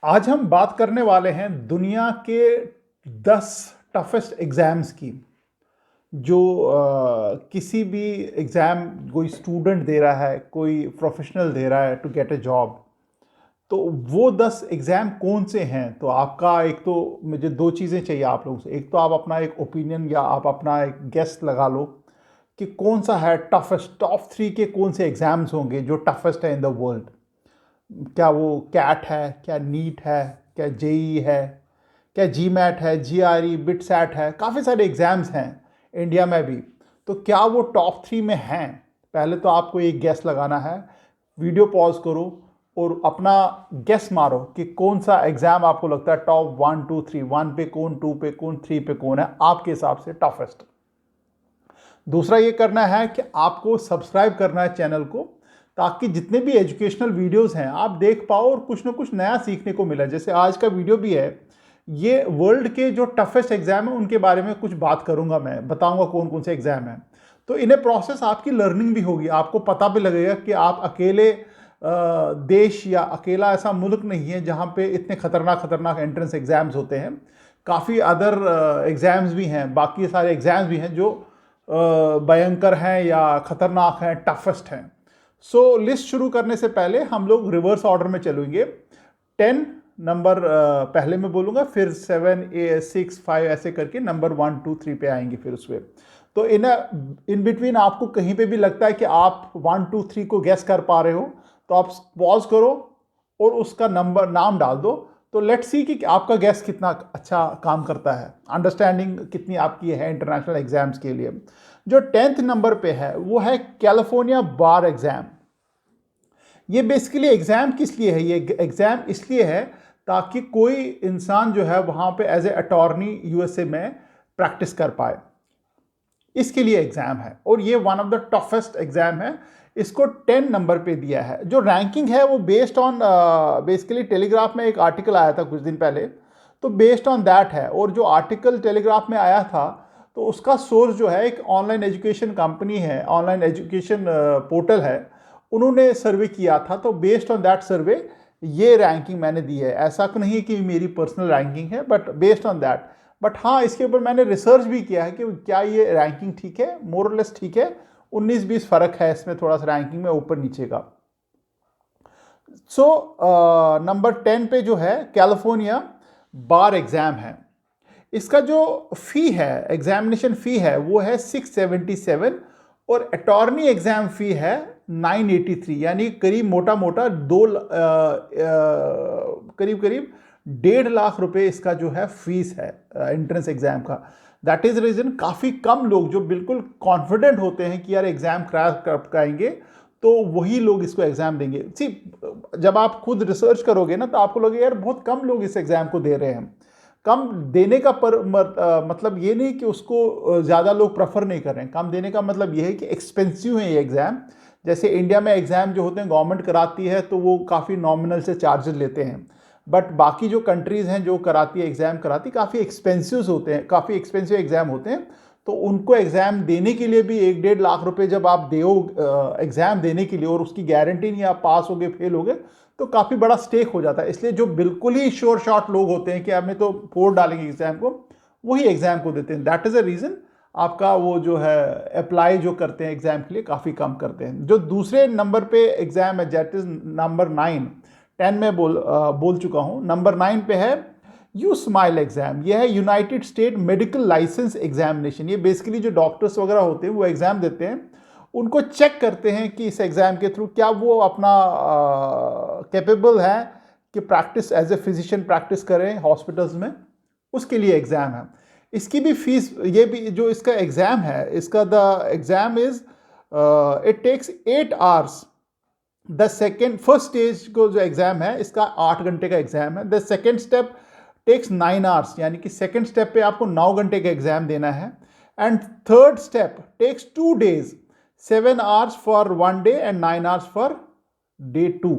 आज हम बात करने वाले हैं दुनिया के 10 टफेस्ट एग्ज़ाम्स की जो किसी भी एग्ज़ाम कोई स्टूडेंट दे रहा है, कोई प्रोफेशनल दे रहा है टू गेट अ जॉब। तो वो 10 एग्ज़ाम कौन से हैं? तो आपका एक तो मुझे दो चीज़ें चाहिए आप लोगों से। एक तो आप अपना एक ओपिनियन या आप अपना एक गेस लगा लो कि कौन सा है टफेस्ट, टॉप 3 के कौन से एग्ज़ाम्स होंगे जो टफेस्ट है इन द वर्ल्ड। क्या वो कैट है, क्या नीट है, क्या जेई है, क्या जी मैट है, जी आर ई, बिट सैट है, काफ़ी सारे एग्ज़ाम्स हैं इंडिया में भी। तो क्या वो टॉप 3 में हैं? पहले तो आपको एक गेस लगाना है। वीडियो पॉज करो और अपना गेस मारो कि कौन सा एग्ज़ाम आपको लगता है टॉप 1 2 3, 1 पे कौन, 2 पे कौन, 3 पे कौन है आपके हिसाब से टफेस्ट। दूसरा ये करना है कि आपको सब्सक्राइब करना है चैनल को, ताकि जितने भी एजुकेशनल वीडियोस हैं आप देख पाओ और कुछ ना कुछ नया सीखने को मिला। जैसे आज का वीडियो भी है, ये वर्ल्ड के जो टफेस्ट एग्जाम है उनके बारे में कुछ बात करूंगा, मैं बताऊंगा कौन कौन से एग्जाम हैं। तो इन ए प्रोसेस आपकी लर्निंग भी होगी, आपको पता भी लगेगा कि आप अकेले देश या अकेला ऐसा मुल्क नहीं है जहाँ पे इतने खतरनाक खतरनाक एंट्रेंस एग्जाम्स होते हैं। काफ़ी अदर एग्जाम्स भी हैं, बाकी सारे एग्जाम्स भी हैं जो भयंकर हैं या खतरनाक हैं, टफेस्ट हैं। सो लिस्ट शुरू करने से पहले हम लोग रिवर्स ऑर्डर में चलेंगे। 10 नंबर पहले मैं बोलूँगा, फिर 7 6 5 ऐसे करके नंबर 1 2 3 पे आएंगे फिर उसमें। तो इन बिटवीन आपको कहीं पे भी लगता है कि आप 1 2 3 को गैस कर पा रहे हो तो आप पॉज करो और उसका नंबर नाम डाल दो। तो लेट्स सी कि आपका गैस कितना अच्छा काम करता है, अंडरस्टैंडिंग कितनी आपकी है इंटरनेशनल एग्जाम्स के लिए। जो 10th नंबर पे है वो है कैलिफोर्निया बार एग्जाम। ये बेसिकली एग्ज़ाम किस लिए है? ये एग्ज़ाम इसलिए है ताकि कोई इंसान जो है वहाँ पे एज ए अटॉर्नी यूएसए में प्रैक्टिस कर पाए, इसके लिए एग्ज़ाम है। और ये one of the toughest exam है। इसको 10 नंबर पे दिया है। जो रैंकिंग है वो बेस्ड ऑन बेसिकली टेलीग्राफ में एक आर्टिकल आया था कुछ दिन पहले, तो बेस्ड ऑन दैट है। और जो आर्टिकल टेलीग्राफ में आया था तो उसका सोर्स जो है एक ऑनलाइन एजुकेशन कंपनी है, ऑनलाइन एजुकेशन पोर्टल है, उन्होंने सर्वे किया था। तो बेस्ड ऑन दैट सर्वे ये रैंकिंग मैंने दी है। ऐसा नहीं है कि मेरी पर्सनल रैंकिंग है, but based on that. But हाँ, इसके ऊपर मैंने रिसर्च भी किया है कि क्या ये रैंकिंग ठीक है, मोर और लेस ठीक है। 19-20 फर्क है इसमें थोड़ा सा रैंकिंग में ऊपर नीचे का। सो नंबर 10 पे जो है कैलिफोर्निया बार एग्जाम है। इसका जो फी है, एग्जामिनेशन फी है, वो है 677 और अटॉर्नी एग्जाम फी है 983, यानी करीब मोटा मोटा करीब करीब 1.5 लाख रुपए इसका जो है फीस है एंट्रेंस एग्जाम का। दैट इज रीजन काफ़ी कम लोग जो बिल्कुल कॉन्फिडेंट होते हैं कि यार एग्जाम क्रैक कर पाएंगे, तो वही लोग इसको एग्जाम देंगे। सी, जब आप खुद रिसर्च करोगे ना तो आपको लगेगा यार बहुत कम लोग इस एग्जाम को दे रहे हैं। कम देने का मतलब ये नहीं कि उसको ज़्यादा लोग प्रेफर नहीं कर रहे हैं। कम देने का मतलब ये है कि एक्सपेंसिव है ये एग्ज़ाम। जैसे इंडिया में एग्ज़ाम जो होते हैं गवर्नमेंट कराती है तो वो काफ़ी नॉमिनल से चार्जेस लेते हैं, बट बाकी जो कंट्रीज़ हैं जो कराती है एग्ज़ाम कराती, काफ़ी एक्सपेंसिव होते हैं, काफ़ी एक्सपेंसिव एग्ज़ाम होते हैं। तो उनको एग्ज़ाम देने के लिए भी 1-1.5 लाख रुपए जब आप दो एग्ज़ाम देने के लिए, और उसकी गारंटी नहीं आप पास हो गए फेल हो गए, तो काफ़ी बड़ा स्टेक हो जाता है। इसलिए जो बिल्कुल ही श्योर शॉट लोग होते हैं कि हमें तो फोड़ डालेंगे एग्ज़ाम को, वही एग्ज़ाम को देते हैं। दैट इज़ अ रीज़न आपका वो जो है अप्लाई जो करते हैं एग्ज़ाम के लिए काफ़ी कम करते हैं। जो दूसरे नंबर पे एग्ज़ाम है दैट इज़ नंबर 9। 10 में बोल चुका हूँ। नंबर 9 पे है यू स्माइल एग्ज़ाम। यह है United State medical licence examination. ये बेसिकली जो डॉक्टर्स वगैरह होते हैं वो एग्ज़ाम देते हैं, उनको चेक करते हैं कि इस एग्ज़ाम के थ्रू क्या वो अपना कैपेबल है कि practice as a physician practice करें हॉस्पिटल्स में, उसके लिए एग्ज़ाम है। इसकी भी फीस, ये भी जो इसका एग्ज़ाम है, इसका the exam is it takes 8 hours. The second first stage को जो एग्ज़ाम है इसका 8 घंटे का एग्ज़ाम है। The second step takes 9 hours, यानी कि सेकेंड स्टेप पे आपको 9 घंटे का एग्ज़ाम देना है। And third step takes 2 days, 7 hours for 1 day and 9 hours for day 2।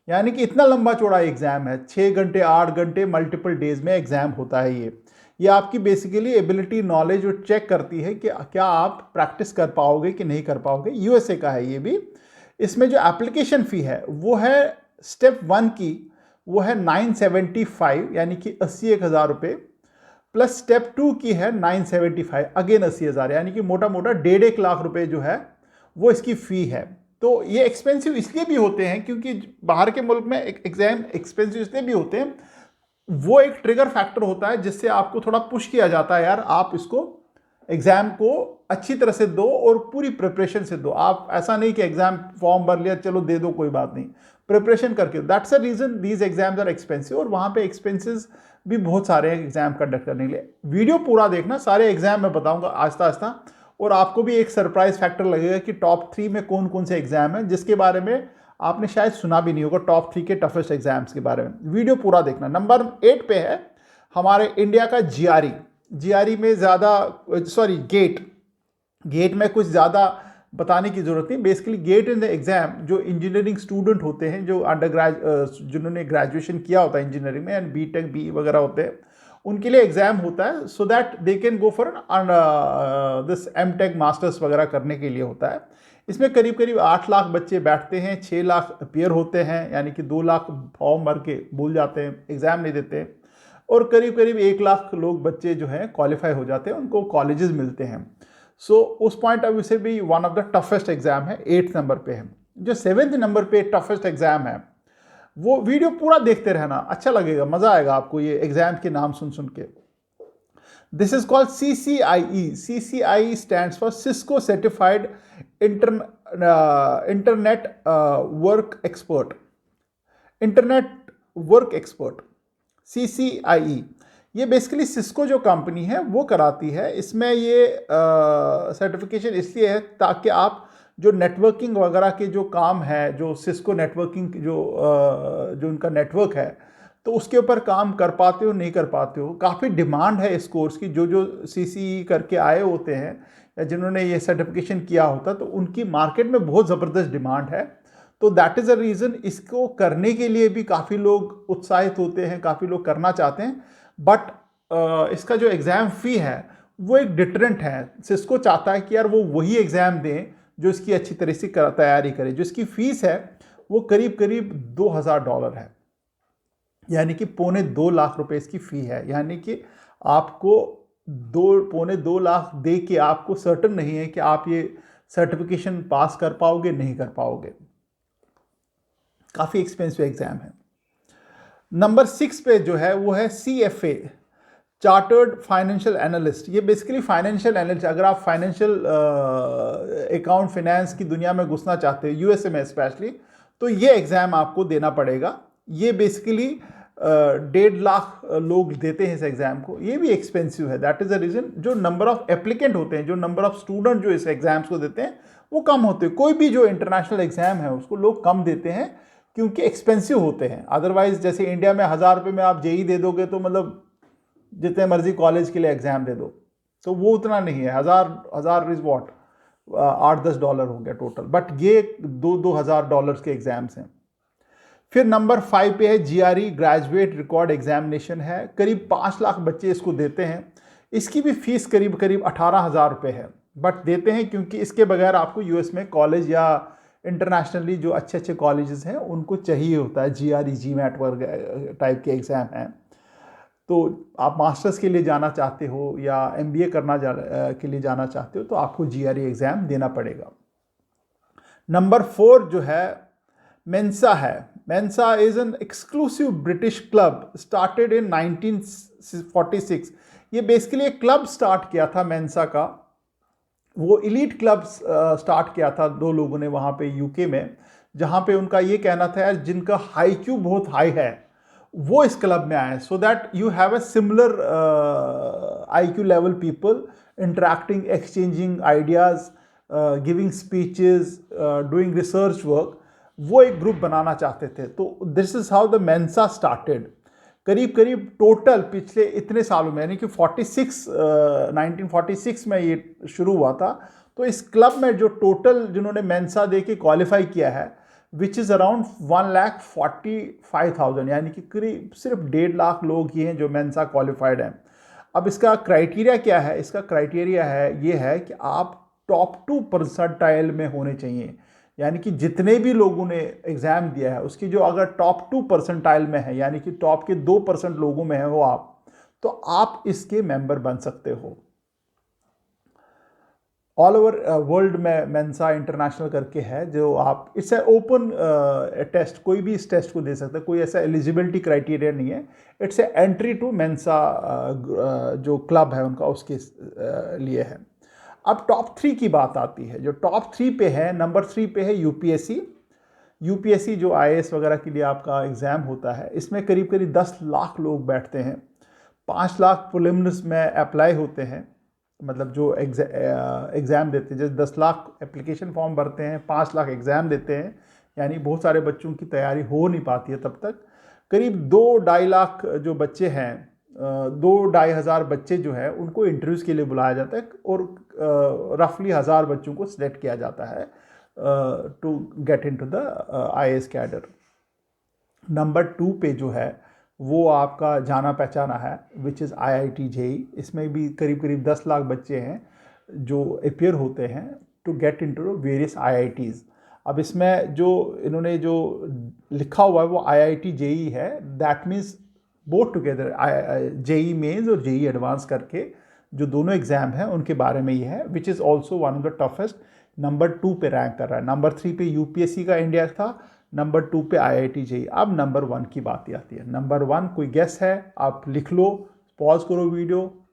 यानी कि इतना लंबा चौड़ा एग्ज़ाम है, 6 घंटे 8 घंटे मल्टीपल डेज में एग्ज़ाम होता है। ये आपकी बेसिकली एबिलिटी नॉलेज जो चेक करती है कि क्या आप प्रैक्टिस कर पाओगे कि नहीं कर पाओगे। यूएसए का है ये भी। इसमें जो एप्लीकेशन फ़ी है वो है स्टेप 1 की वो है 975 यानी कि 81,000 रुपये, प्लस स्टेप 2 की है 975 अगेन 80,000, यानी कि मोटा मोटा 1.5 लाख रुपए जो है वो इसकी फ़ी है। तो ये एक्सपेंसिव इसलिए भी होते हैं क्योंकि बाहर के मुल्क में एग्ज़ाम एक्सपेंसिव इसलिए भी होते हैं, वो एक ट्रिगर फैक्टर होता है जिससे आपको थोड़ा पुश किया जाता है, यार आप इसको एग्ज़ाम को अच्छी तरह से दो और पूरी प्रिपरेशन से दो। आप ऐसा नहीं कि एग्ज़ाम फॉर्म भर लिया चलो दे दो कोई बात नहीं, प्रिपरेशन करके। That's a reason these exams are expensive, और वहाँ पे एक्सपेंसेस भी बहुत सारे हैं एग्ज़ाम कंडक्ट करने के लिए। वीडियो पूरा देखना, सारे एग्ज़ाम मैं बताऊँगा आहिस्ता आहिस्ता, और आपको भी एक सरप्राइज फैक्टर लगेगा कि टॉप 3 में कौन कौन से एग्ज़ाम हैं जिसके बारे में आपने शायद सुना भी नहीं होगा, टॉप 3 के टफेस्ट एग्जाम्स के बारे में। वीडियो पूरा देखना। नंबर 8 पे है हमारे इंडिया का जीआरई। जीआरई में ज़्यादा गेट में कुछ ज़्यादा बताने की ज़रूरत नहीं। Basically get in the exam जो इंजीनियरिंग स्टूडेंट होते हैं, जो जिन्होंने ग्रेजुएशन किया होता है इंजीनियरिंग में, एंड बीटेक बी वगैरह होते हैं, उनके लिए एग्ज़ाम होता है so that they can go for this MTech masters वगैरह करने के लिए होता है। इसमें करीब करीब 8 लाख बच्चे बैठते हैं, 6 लाख अपियर होते हैं, यानी कि 2 लाख फॉर्म भर के भूल जाते हैं, एग्ज़ाम नहीं देते, और करीब करीब 1 लाख लोग बच्चे जो हैं क्वालिफाई हो जाते हैं, उनको कॉलेजेस मिलते हैं। सो उस पॉइंट ऑफ व्यू से भी one of the toughest exam है, 8th नंबर पे है। जो 7th नंबर पे टफेस्ट एग्जाम है, वो वीडियो पूरा देखते रहना, अच्छा लगेगा, मज़ा आएगा आपको ये एग्जाम के नाम सुन सुन के। This is called CCIE। CCIE stands for Cisco certified internet work expert, internet work expert, CCIE। ये बेसिकली सिस्को जो कंपनी है वो कराती है। इसमें ये सर्टिफिकेशन इसलिए है ताकि आप जो नेटवर्किंग वगैरह के जो काम है, जो सिस्को नेटवर्किंग जो उनका नेटवर्क है, तो उसके ऊपर काम कर पाते हो नहीं कर पाते हो। काफ़ी डिमांड है इस कोर्स की। जो CCE करके आए होते हैं या जिन्होंने ये सर्टिफिकेशन किया होता, तो उनकी मार्केट में बहुत ज़बरदस्त डिमांड है। तो दैट इज़ अ रीज़न इसको करने के लिए भी काफ़ी लोग उत्साहित होते हैं, काफ़ी लोग करना चाहते हैं। बट इसका जो एग्ज़ाम फ़ी है वो एक डिटरेंट है। सिस्को चाहता है कि यार वो वही एग्ज़ाम दें जो इसकी अच्छी तरह से तैयारी करे। जो इसकी फ़ीस है वो करीब करीब $2,000 है, यानी कि 2.25 लाख रुपए इसकी फ़ी है। यानी कि आपको 2.25 लाख दे के आपको सर्टन नहीं है कि आप ये सर्टिफिकेशन पास कर पाओगे नहीं कर पाओगे। काफ़ी एक्सपेंसिव एग्ज़ाम है। नंबर 6 पे जो है वो है CFA, चार्टर्ड फाइनेंशियल एनालिस्ट। ये बेसिकली फाइनेंशियल एनालिस्ट, अगर आप फाइनेंशियल अकाउंट फाइनेंस की दुनिया में घुसना चाहते हो USA में स्पेशली, तो ये एग्ज़ाम आपको देना पड़ेगा। ये बेसिकली 1.5 लाख लोग देते हैं इस एग्ज़ाम को। ये भी एक्सपेंसिव है। दैट इज़ द रीज़न जो नंबर ऑफ एप्लीकेंट होते हैं, जो नंबर ऑफ स्टूडेंट जो इस एग्ज़ाम्स को देते हैं वो कम होते हैं। कोई भी जो इंटरनेशनल एग्ज़ाम है उसको लोग कम देते हैं क्योंकि एक्सपेंसिव होते हैं। अदरवाइज जैसे इंडिया में 1,000 रुपये में आप JEE दे दोगे तो मतलब जितने मर्जी कॉलेज के लिए एग्ज़ाम दे दो, तो वो उतना नहीं है। हज़ार इज़ वॉट, $8-10 हो गया टोटल, बट ये $2,000 के एग्ज़ाम्स हैं। फिर नंबर 5 पे है GRE, ग्रेजुएट रिकॉर्ड एग्जामिनेशन है। करीब 5 लाख बच्चे इसको देते हैं। इसकी भी फीस करीब करीब 18,000 रुपये है, बट देते हैं क्योंकि इसके बगैर आपको US में कॉलेज या इंटरनेशनली जो अच्छे अच्छे कॉलेजेस हैं उनको चाहिए होता है। GRE, GMAT वर्ग टाइप के एग्ज़ाम हैं। तो आप मास्टर्स के लिए जाना चाहते हो या MBA के लिए जाना चाहते हो तो आपको GRE एग्ज़ाम देना पड़ेगा। नंबर 4 जो है मेंसा है। Mensa is an exclusive British club started in 1946। ये बेसिकली एक क्लब स्टार्ट किया था मेंसा का। वो एलीट क्लब स्टार्ट किया था 2 लोगों ने वहाँ पे UK में, जहाँ पे उनका ये कहना था यार जिनका IQ बहुत हाई है वो इस क्लब में आए, so that you have a similar IQ level people interacting, exchanging ideas, giving speeches, doing research work. वो एक ग्रुप बनाना चाहते थे। तो this is how the Mensa started. करीब करीब टोटल पिछले इतने सालों में, यानी कि 1946 में ये शुरू हुआ था। तो इस क्लब में जो टोटल जिन्होंने मेंसा दे के क्वालिफाई किया है, विच इज़ अराउंड 1,45,000, यानी कि करीब सिर्फ 1.5 लाख लोग ही हैं जो मेंसा क्वालिफाइड हैं। अब इसका क्राइटेरिया क्या है? इसका क्राइटेरिया है ये है कि आप टॉप 2 परसेंटाइल में होने चाहिए। यानी कि जितने भी लोगों ने एग्ज़ाम दिया है उसकी जो अगर टॉप 2% में है, यानी कि टॉप के 2% लोगों में है वो आप, तो आप इसके मेंबर बन सकते हो। ऑल ओवर वर्ल्ड में मेंसा इंटरनेशनल करके है, जो आप, इट्स ए ओपन टेस्ट, कोई भी इस टेस्ट को दे सकता है, कोई ऐसा एलिजिबिलिटी क्राइटेरिया नहीं है। It's a entry to Mensa जो क्लब है उनका, उसके लिए है। अब टॉप 3 की बात आती है। जो टॉप 3 पे है, नंबर 3 पे है यूपीएससी। यूपीएससी जो आईएएस वगैरह के लिए आपका एग्ज़ाम होता है, इसमें करीब करीब 10 लाख लोग बैठते हैं। 5 लाख प्रीलिम्स में अप्लाई होते हैं, मतलब जो एग्ज़ाम देते हैं, जैसे 10 लाख एप्लीकेशन फॉर्म भरते हैं, 5 लाख एग्ज़ाम देते हैं, यानी बहुत सारे बच्चों की तैयारी हो नहीं पाती है तब तक। करीब 2-2.5 लाख जो बच्चे हैं, 2-2.5 हज़ार बच्चे जो है उनको इंटरव्यूज़ के लिए बुलाया जाता है, और रफली 1000 बच्चों को सिलेक्ट किया जाता है to get into the IAS cadre. Number 2 पे जो है वो आपका जाना पहचाना है, विच इज़ आईआईटी जेईई। इसमें भी करीब करीब 10 लाख बच्चे हैं जो अपेयर होते हैं to get into various IITs. अब इसमें जो इन्होंने जो लिखा हुआ है वो आईआईटी जेईई है, that means both together, JEE mains और जेईई एडवांस करके जो दोनों एग्जाम हैं उनके बारे में ये है, which is also one of the toughest. Number 2 पे रैंक कर रहा है। नंबर 3 पे यूपीएससी का इंडिया था, नंबर 2 पे आईआईटी जेईई। अब नंबर 1 की बात आती है। नंबर 1 कोई गेस है? आप लिख लो, पॉज करो वीडियो,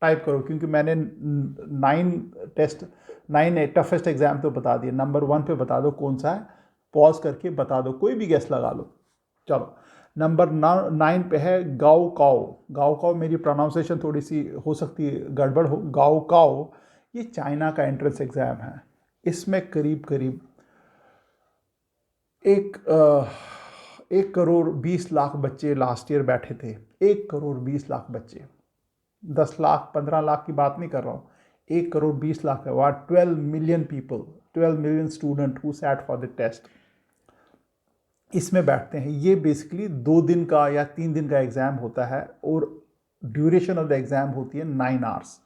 टाइप करो, क्योंकि मैंने 9 टफेस्ट एग्जाम तो बता दिए। नंबर 1 पे बता दो कौन सा है, पॉज करके बता दो, कोई भी गेस लगा लो। चलो, नंबर 9 पे है गाओ काओ। गाओ काओ, मेरी प्रोनाउंसिएशन थोड़ी सी हो सकती है गड़बड़ हो। गाओ काओ ये चाइना का एंट्रेंस एग्जाम है। इसमें करीब करीब 1 करोड़ 20 लाख बच्चे लास्ट ईयर बैठे थे। 1 करोड़ 20 लाख बच्चे, 10 लाख 15 लाख की बात नहीं कर रहा हूँ, 1 करोड़ 20 लाख है। What 12 million people, 12 million student who sat for the test, इसमें बैठते हैं। ये बेसिकली 2 दिन का या 3 दिन का एग्ज़ाम होता है, और ड्यूरेशन ऑफ द एग्ज़ाम होती है 9 आवर्स,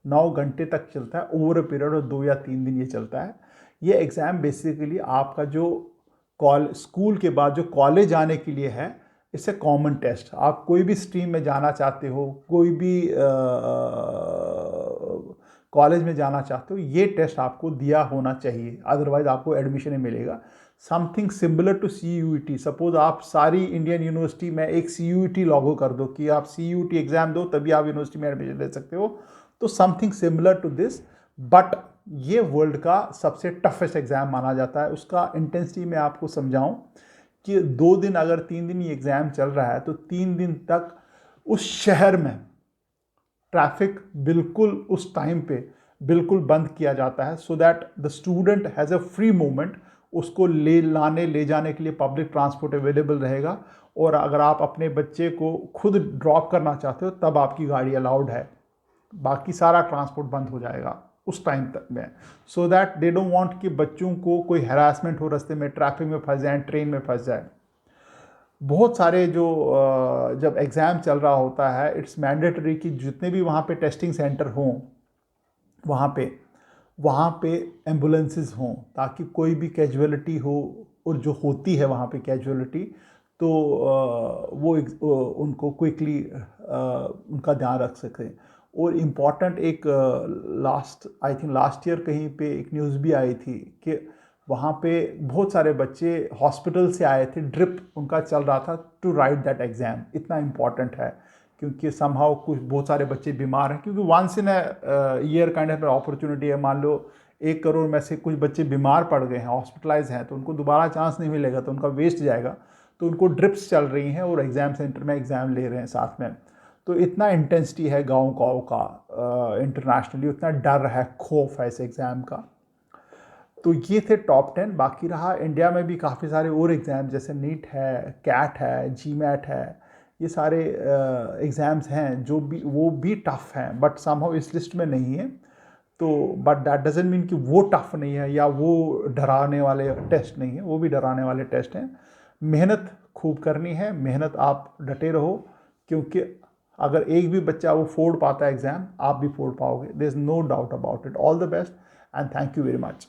9 घंटे तक चलता है। ओवर अ पीरियड ऑफ 2 या 3 दिन ये चलता है। ये एग्ज़ाम बेसिकली आपका जो स्कूल के बाद जो कॉलेज जाने के लिए है, इससे कॉमन टेस्ट। आप कोई भी स्ट्रीम में जाना चाहते हो, कोई भी कॉलेज में जाना चाहते हो, ये टेस्ट आपको दिया होना चाहिए, अदरवाइज आपको एडमिशन नहीं मिलेगा। Something similar to CUET। Suppose आप सारी इंडियन यूनिवर्सिटी में एक CUET लागू कर दो कि आप CUET एग्जाम दो तभी आप यूनिवर्सिटी में एडमिशन ले सकते हो, तो something similar to this. But ये वर्ल्ड का सबसे टफेस्ट एग्जाम माना जाता है। उसका इंटेंसिटी मैं आपको समझाऊं कि 2 दिन अगर 3 दिन ये एग्जाम चल रहा है, तो 3 दिन तक उस शहर में ट्रैफिक बिल्कुल उस टाइम पे बिल्कुल बंद किया जाता है, so that the student has a free movement. उसको ले जाने के लिए पब्लिक ट्रांसपोर्ट अवेलेबल रहेगा, और अगर आप अपने बच्चे को खुद ड्रॉप करना चाहते हो तब आपकी गाड़ी अलाउड है, बाकी सारा ट्रांसपोर्ट बंद हो जाएगा उस टाइम तक में, सो दैट दे डोंट वांट कि बच्चों को कोई हैरासमेंट हो, रास्ते में ट्रैफिक में फंस जाए, ट्रेन में फंस जाए। बहुत सारे जो जब एग्ज़ाम चल रहा होता है, इट्स मैंडेटरी कि जितने भी वहाँ पे टेस्टिंग सेंटर हों, वहाँ पे एम्बुलेंसेस हों, ताकि कोई भी कैजुअलिटी हो, और जो होती है वहाँ पे कैजुअलिटी, तो उनको क्विकली उनका ध्यान रख सकें। और इम्पॉर्टेंट एक आई थिंक लास्ट ईयर कहीं पे एक न्यूज़ भी आई थी कि वहाँ पे बहुत सारे बच्चे हॉस्पिटल से आए थे, ड्रिप उनका चल रहा था टू राइट दैट एग्ज़ाम। इतना इम्पॉर्टेंट है, क्योंकि समहाउ कुछ बहुत सारे बच्चे बीमार हैं, क्योंकि once in year kind of opportunity है। मान लो 1 करोड़ में से कुछ बच्चे बीमार पड़ गए हैं, हॉस्पिटलाइज हैं, तो उनको दोबारा चांस नहीं मिलेगा, तो उनका वेस्ट जाएगा। तो उनको ड्रिप्स चल रही हैं और एग्ज़ाम सेंटर में एग्ज़ाम ले रहे हैं साथ में। तो इतना इंटेंसिटी है गाँव गाँव का, इंटरनेशनली उतना डर है, खौफ है इस एग्ज़ाम का। तो ये थे टॉप 10। बाकी रहा इंडिया में भी काफ़ी सारे और एग्ज़ाम, जैसे नीट है, कैट है, GMAT है, ये सारे एग्ज़ाम्स हैं जो भी वो भी टफ़ हैं, बट समहाउ इस लिस्ट में नहीं है। तो बट दैट डजंट मीन कि वो टफ़ नहीं है या वो डराने वाले टेस्ट नहीं है, वो भी डराने वाले टेस्ट हैं। मेहनत खूब करनी है, मेहनत आप डटे रहो, क्योंकि अगर एक भी बच्चा वो फोड़ पाता है एग्ज़ाम, आप भी फोड़ पाओगे। There is no doubt about it. All the best and thank you very much.